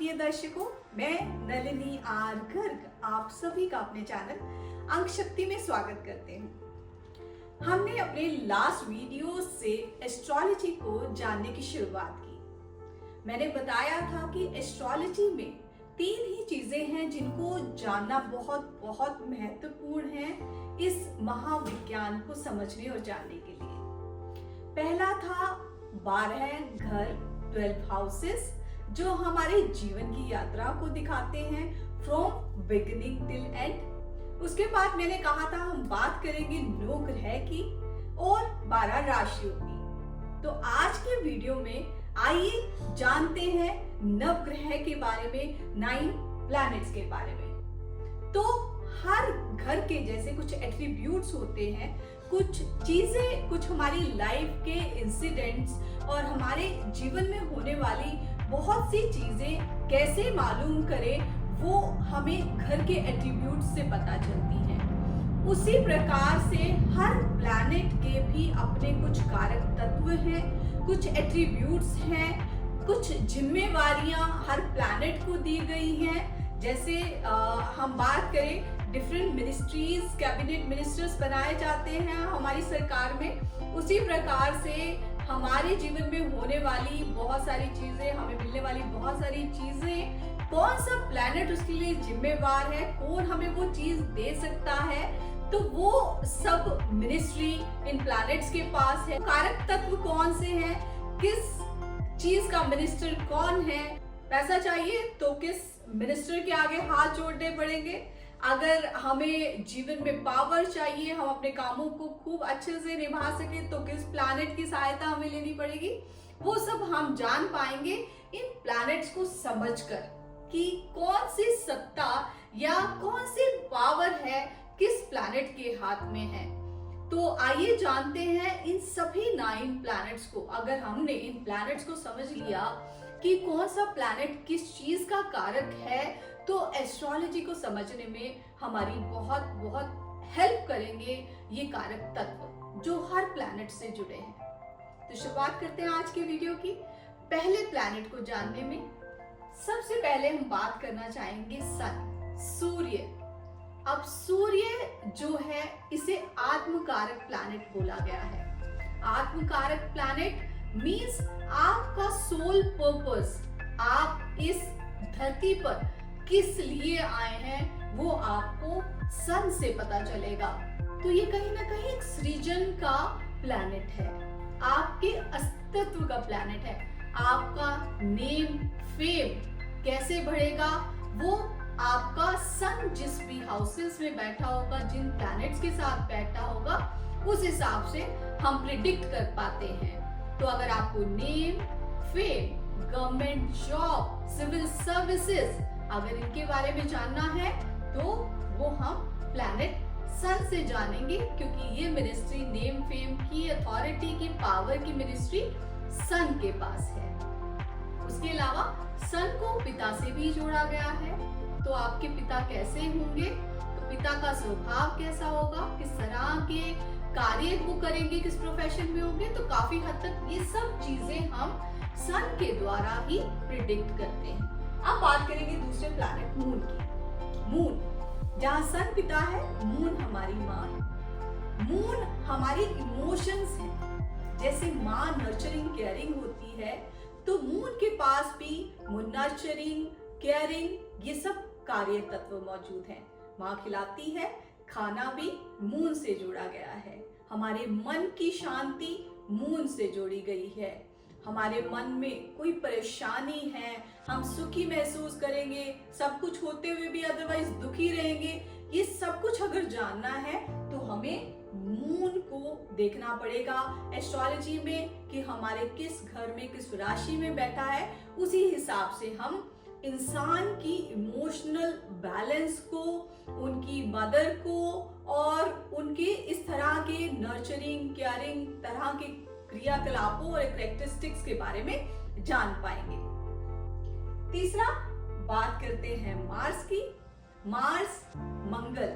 प्रिय दर्शकों, मैं नलिनी आर गर्ग आप सभी का अपने चैनल अंक शक्ति में स्वागत करते हूँ। हमने अपने लास्ट वीडियो से एस्ट्रोलॉजी को जानने की शुरुआत की। मैंने बताया था कि एस्ट्रोलॉजी में 3 ही चीजें हैं जिनको जानना बहुत बहुत महत्वपूर्ण है इस महाविज्ञान को समझने और जानने के लिए। पहला था 12 घर 12 हाउसेस जो हमारे जीवन की यात्रा को दिखाते हैं फ्रॉम बिगिनिंग टिल एंड। उसके बाद मैंने कहा था हम बात करेंगे 9 ग्रह की और 12 राशियों की। तो आज के वीडियो में आइए जानते हैं नवग्रह के बारे में, 9 प्लैनेट्स के बारे में। तो हर घर के जैसे कुछ एट्रीब्यूट्स होते हैं, कुछ चीजें, कुछ हमारी लाइफ के इंसिडेंट्स और हमारे जीवन में होने वाली बहुत सी चीजें कैसे मालूम करें वो हमें घर के एट्रीब्यूट्स से पता चलती हैं। उसी प्रकार से हर प्लैनेट के भी अपने कुछ कारक तत्व हैं, कुछ एट्रीब्यूट्स हैं, कुछ जिम्मेवारियां हर प्लैनेट को दी गई हैं। जैसे हम बात करें डिफरेंट मिनिस्ट्रीज, कैबिनेट मिनिस्टर्स बनाए जाते हैं हमारी सरकार में, उसी प्रकार से हमारे जीवन में होने वाली बहुत सारी चीजें, हमें मिलने वाली बहुत सारी चीजें, कौन सा प्लैनेट उसके लिए जिम्मेवार है, कौन हमें वो चीज दे सकता है, तो वो सब मिनिस्ट्री इन प्लैनेट्स के पास है। कारक तत्व कौन से हैं, किस चीज का मिनिस्टर कौन है, पैसा चाहिए तो किस मिनिस्टर के आगे हाथ जोड़ने पड़ेंगे, अगर हमें जीवन में पावर चाहिए, हम अपने कामों को खूब अच्छे से निभा सके तो किस प्लैनेट की सहायता हमें लेनी पड़ेगी, वो सब हम जान पाएंगे इन प्लैनेट्स को समझकर कि कौन सी सत्ता या कौन सी पावर है किस प्लैनेट के हाथ में है। तो आइए जानते हैं इन सभी 9 प्लैनेट्स को। अगर हमने इन प्लैनेट्स को समझ लिया कि कौन सा प्लैनेट किस चीज का कारक है, तो एस्ट्रोलॉजी को समझने में हमारी बहुत बहुत हेल्प करेंगे ये कारक तत्व जो हर प्लैनेट से जुड़े हैं। तो शुरुआत करते हैं आज के वीडियो की। पहले प्लैनेट को जानने में सबसे पहले हम बात करना चाहेंगे सन, सूर्य। अब सूर्य जो है इसे आत्मकारक प्लैनेट बोला गया है। आत्मकारक प्लैनेट मीन्स आपका सोल पर्पस, आप इस धरती पर किस लिए आए हैं वो आपको सन से पता चलेगा। तो ये कहीं ना कहीं एक सृजन का प्लैनेट है, आपके अस्तित्व का प्लैनेट है। आपका नेम फेम कैसे बढ़ेगा वो आपका सन जिस भी हाउसेस में बैठा होगा, जिन प्लैनेट्स के साथ बैठा होगा, उस हिसाब से हम प्रिडिक्ट कर पाते हैं। तो अगर आपको name fame, government job, civil services, अगर इनके बारे में जानना है तो वो हम प्लैनेट सन से जानेंगे, क्योंकि ये मिनिस्ट्री नेम फेम की, अथॉरिटी की, पावर की मिनिस्ट्री सन के पास है। उसके अलावा सन को पिता से भी जोड़ा गया है। तो आपके पिता कैसे होंगे, तो पिता का स्वभाव कैसा होगा, किस तरह के कार्य वो करेंगे, किस प्रोफेशन में होंगे, तो काफी हद तक ये सब चीजें हम सन के द्वारा ही प्रिडिक्ट करते हैं। अब बात करेंगे दूसरे प्लैनेट मून की। मून जहां सन पिता है, मून हमारी माँ है। मून हमारी इमोशंस है। जैसे माँ नर्चरिंग केयरिंग होती है, तो मून के पास भी नर्चरिंग केयरिंग ये सब कार्य तत्व मौजूद हैं। माँ खिलाती है, खाना भी मून से जोड़ा गया है। हमारे मन की शांति मून से जोड़ी गई है। हमारे मन में कोई परेशानी है, हम सुखी महसूस करेंगे, सब कुछ होते हुए भी अदरवाइज दुखी रहेंगे, ये सब कुछ अगर जानना है तो हमें मून को देखना पड़ेगा एस्ट्रोलॉजी में कि हमारे किस घर में किस राशि में बैठा है। उसी हिसाब से हम इंसान की इमोशनल बैलेंस को, उनकी मदर को और उनके इस तरह के नर्चरिंग केयरिंग तरह के क्रियाकलापों और कैरेक्टरिस्टिक्स के बारे में जान पाएंगे। तीसरा बात करते हैं मार्स की। मार्स मंगल,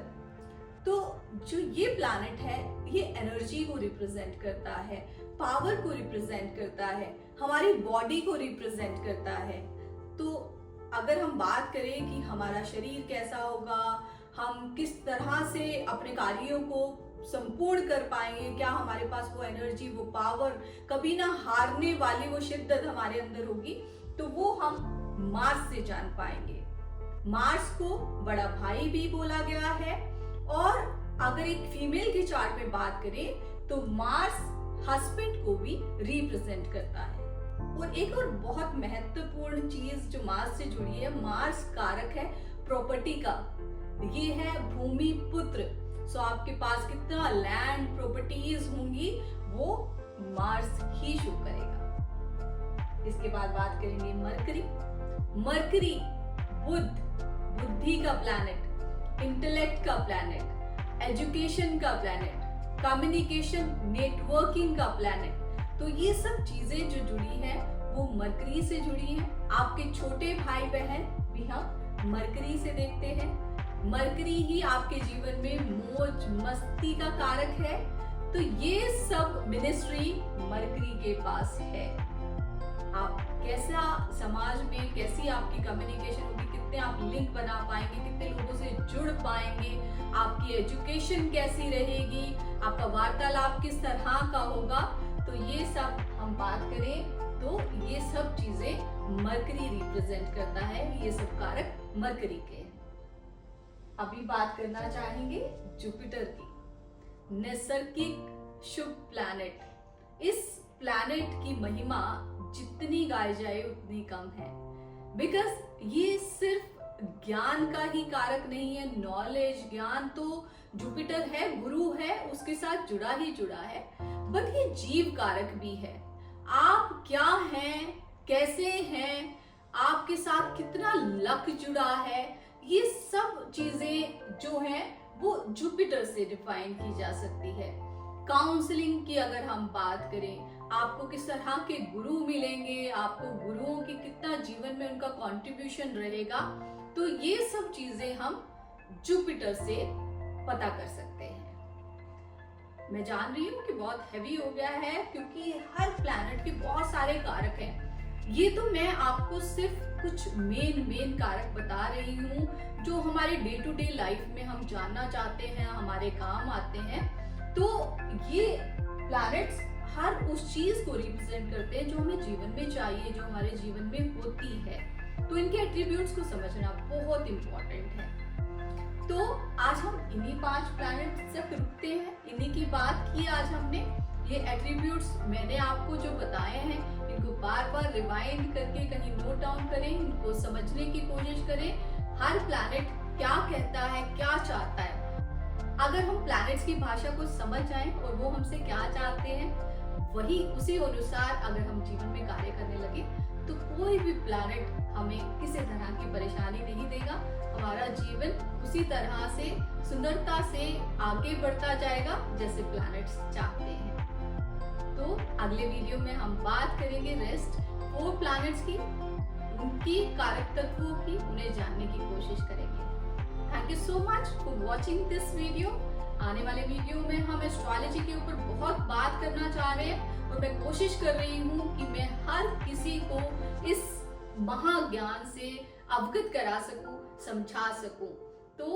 तो जो ये प्लैनेट है ये एनर्जी को रिप्रेजेंट करता है, पावर को रिप्रेजेंट करता है, हमारी बॉडी को रिप्रेजेंट करता है। तो अगर हम बात करें कि हमारा शरीर कैसा होगा, हम किस तरह से अपने कार्यों को संपूर्ण कर पाएंगे, क्या हमारे पास वो एनर्जी, वो पावर, कभी ना हारने वाली वो शिद्दत हमारे अंदर होगी, तो वो हम मार्स से जान पाएंगे। मार्स को बड़ा भाई भी बोला गया है, और अगर एक फीमेल के चार्ट में बात करें तो मार्स हस्बैंड को भी रिप्रेजेंट करता है। और एक और बहुत महत्वपूर्ण चीज जो मार्स से जुड़ी है, मार्स कारक है प्रॉपर्टी का, ये है भूमि पुत्र। सो आपके पास कितना लैंड प्रॉपर्टीज होंगी वो मार्स ही शो करेगा। इसके बाद बात करेंगे मरकरी। मरकरी बुद्धि का प्लैनेट, इंटेलेक्ट का प्लैनेट, एजुकेशन का प्लैनेट, कम्युनिकेशन, नेटवर्किंग का प्लैनेट। तो ये सब चीजें जो जुड़ी हैं वो मरकरी से जुड़ी हैं। आपके छोटे भाई बहन भी हम मरकरी से देखते हैं। मरकरी ही आपके जीवन में मौज मस्ती का कारक है। तो ये सब मिनिस्ट्री मरकरी के पास है। आप कैसा समाज में, कैसी आपकी कम्युनिकेशन होगी, कितने आप लिंक बना पाएंगे, कितने लोगों से जुड़ पाएंगे, आपकी एजुकेशन कैसी रहेगी, आपका वार्तालाप किस तरह का होगा, तो ये सब हम बात करें तो ये सब चीजें मरकरी रिप्रेजेंट करता है। ये सब कारक मरकरी के हैं। अभी बात करना चाहेंगे जुपिटर की, नैसर्गिक शुभ प्लैनेट। इस प्लैनेट की महिमा जितनी गाई जाए उतनी कम है, बिकॉज ये सिर्फ ज्ञान का ही कारक नहीं है। नॉलेज, ज्ञान तो जुपिटर है, गुरु है, उसके साथ जुड़ा ही जुड़ा है, बट ये जीव कारक भी है। आप क्या हैं, कैसे हैं, आपके साथ कितना लक जुड़ा है, ये सब चीजें जो हैं वो जुपिटर से डिफाइन की जा सकती है। काउंसलिंग की अगर हम बात करें, आपको किस तरह के गुरु मिलेंगे, आपको गुरुओं की कितना जीवन में उनका कंट्रीब्यूशन रहेगा, तो ये सब चीजें हम जुपिटर से पता कर सकते हैं। मैं जान रही हूँ कि बहुत हैवी हो गया है, क्योंकि हर प्लैनेट के बहुत सारे कारक हैं। ये तो मैं आपको सिर्फ कुछ मेन कारक बता रही हूँ जो हमारे डे टू डे लाइफ में हम जानना चाहते हैं, हमारे काम आते हैं। तो ये प्लैनेट्स हर उस चीज को रिप्रेजेंट करते हैं जो हमें जीवन में चाहिए, जो हमारे जीवन में होती है। तो इनके एट्रीब्यूट्स को समझना बहुत इंपॉर्टेंट है। तो आज हम इन्हीं 5 प्लैनेट तक रुकते हैं, इन्हीं की बात की आज हमने। ये एट्रीब्यूट्स मैंने आपको जो बताए हैं, इनको बार बार रिवाइंड करके कहीं नोट डाउन करें, इनको समझने की कोशिश करें। हर प्लैनेट क्या कहता है, क्या चाहता है। अगर हम प्लैनेट्स की भाषा को समझ जाएं और वो हमसे क्या चाहते हैं, वही उसी अनुसार अगर हम जीवन में कार्य करने लगे, तो कोई भी प्लैनेट हमें किसी तरह की परेशानी नहीं देगा। हमारा जीवन उसी तरह से सुंदरता से आगे बढ़ता जाएगा जैसे प्लैनेट्स चाहते हैं। तो अगले वीडियो में हम बात करेंगे रेस्ट 4 प्लैनेट्स की, उनकी कारक तत्वों की, उन्हें जानने की कोशिश करेंगे। Thank you so much for watching this video. आने वाले वीडियो में हम एस्ट्रोलॉजी के ऊपर बहुत बात करना चाह रहे हैं, और मैं कोशिश कर रही हूँ कि मैं हर किसी को इस महाज्ञान से अवगत करा सकूं, समझा सकूं। तो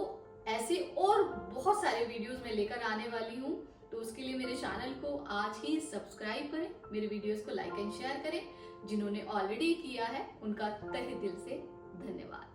ऐसे और बहुत सारे वीडियोस मैं लेकर आने वाली हूं, तो उसके लिए मेरे चैनल को आज ही सब्सक्राइब करें, मेरे वीडियोस को लाइक एंड शेयर करें। जिन्होंने ऑलरेडी किया है उनका तहे दिल से धन्यवाद।